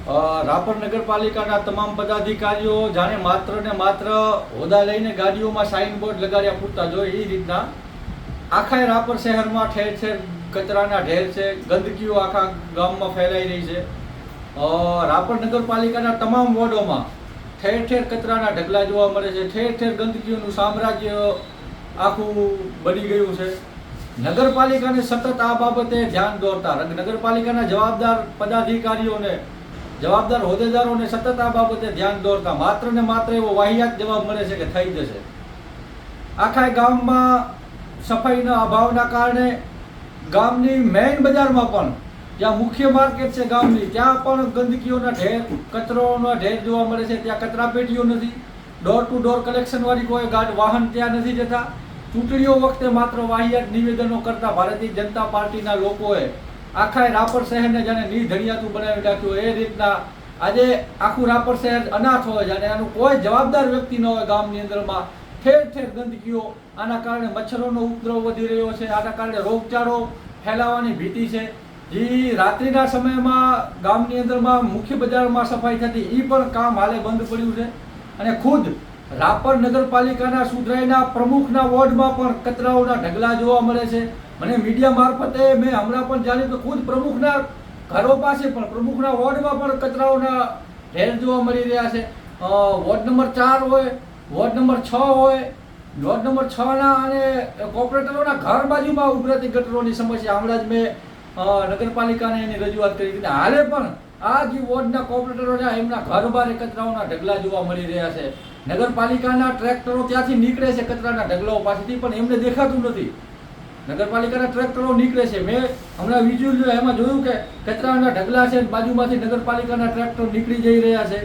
રાપર નગરપાલિકાના તમામ પદાધિકારીઓ જાણે માત્ર ને માત્ર હોદ્દા લઈને ગાડીઓમાં સાઇન બોર્ડ લગાડ્યા પૂરતા જોઈએ એ રીતના આખા રાપર શહેરમાં ઠેર ઠેર કચરાના ઢેર છે, ગંદકીઓ આખા ગામમાં ફેલાઈ રહી છે। રાપર નગરપાલિકાના તમામ વોર્ડોમાં ઠેર ઠેર કચરાના ઢગલા જોવા મળે છે, ઠેર ઠેર ગંદકીઓનું સામ્રાજ્ય આખું બની ગયું છે। નગરપાલિકાને સતત આ બાબતે ધ્યાન દોરતા નગરપાલિકાના જવાબદાર પદાધિકારીઓને, જવાબદાર હોદ્દેદારોને સતત આ બાબતે ધ્યાન દોરતા માત્ર ને માત્ર એવો વાહિયાત જવાબ મળે છે કે થઈ જશે। આખા ગામમાં સફાઈના અભાવના કારણે ગામની મેઇન બજારમાં પણ, જ્યાં મુખ્ય માર્કેટ છે ગામની, ત્યાં પણ ગંદકીઓના ઢેર, કચરોના ઢેર જોવા મળે છે। ત્યાં કચરા પેટીઓ નથી, ડોર ટુ ડોર કલેક્શનવાળી કોઈ વાહન ત્યાં નથી જતા। ચૂંટણીઓ વખતે માત્ર વાહિયાત નિવેદનો કરતા ભારતીય જનતા પાર્ટીના લોકોએ આખા રાપર શહેરને જાણે નિધણિયાતું બનાવી નાખ્યું। એ રીતના આજે આખું રાપર શહેર અનાથ હોય, જાણે આનું કોઈ જવાબદાર વ્યક્તિ ન હોય। ગામની અંદરમાં ઠેર ઠેર ગંદકીઓ, આના કારણે મચ્છરોનો ઉપદ્રવ વધી રહ્યો છે, આના કારણે રોગચાળો ફેલાવાની ભીતિ છે। જે રાત્રિના સમયમાં ગામની અંદરમાં મુખ્ય બજારમાં સફાઈ થતી, એ પણ કામ હાલે બંધ પડ્યું છે। અને ખુદ રાપર નગરપાલિકાના સુધરાઈના પ્રમુખના વોર્ડમાં પણ કચરાઓના ઢગલા જોવા મળે છે। મને મીડિયા મારફતે મેં હમણાં પણ જાણ્યું કે ખુદ પ્રમુખના ઘરો પાસે પણ, પ્રમુખના વોર્ડમાં પણ કચરાઓના ઢેર જોવા મળી રહ્યા છે। વોર્ડ નંબર 4 હોય, વોર્ડ નંબર 6 હોય, વોર્ડ નંબર 6ના અને કોર્પોરેટરોના ઘર બાજુમાં ઉભરાતી ગટરોની સમસ્યા હમણાં જ મેં નગરપાલિકાને એની રજૂઆત કરી હતી। હાલે પણ આ જે વોર્ડના કોર્પોરેટરોના એમના ઘર બહાર કચરાઓના ઢગલા જોવા મળી રહ્યા છે। નગરપાલિકાના ટ્રેક્ટરો ત્યાંથી નીકળે છે કચરાના ઢગલાઓ પાસેથી, પણ એમને દેખાતું નથી। નગરપાલિકાના ટ્રેક્ટરો નીકળે છે, મેં હમણાં વિઝ્યુઅલ એમાં જોયું કે કચરાના ઢગલા છે, બાજુમાંથી નગરપાલિકાના ટ્રેક્ટર નીકળી જઈ રહ્યા છે।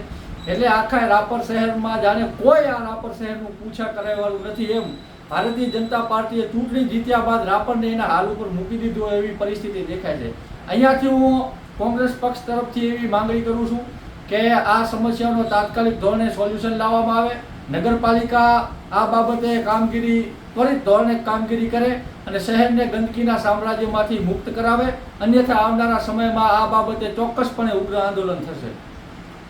એટલે આખા રાપર શહેરમાં જાણે કોઈ આ રાપર શહેરનું પૂછા કરાવવાનું નથી, એમ ભારતીય જનતા પાર્ટીએ ચૂંટણી જીત્યા બાદ રાપરને એના હાલ ઉપર મૂકી દીધું હોય એવી પરિસ્થિતિ દેખાય છે। અહીંયાથી હું કોંગ્રેસ પક્ષ તરફથી એવી માંગણી કરું છું કે આ સમસ્યાનો તાત્કાલિક ધોરણે સોલ્યુશન લાવવામાં આવે। નગરપાલિકા આ બાબતે કામગીરી, ત્વરિત ધોરણે કામગીરી કરે અને શહેરને ગંદકીના સામ્રાજ્યમાંથી મુક્ત કરાવે, અન્યથા આવનારા સમયમાં આ બાબતે ચોક્કસપણે ઉગ્ર આંદોલન થશે।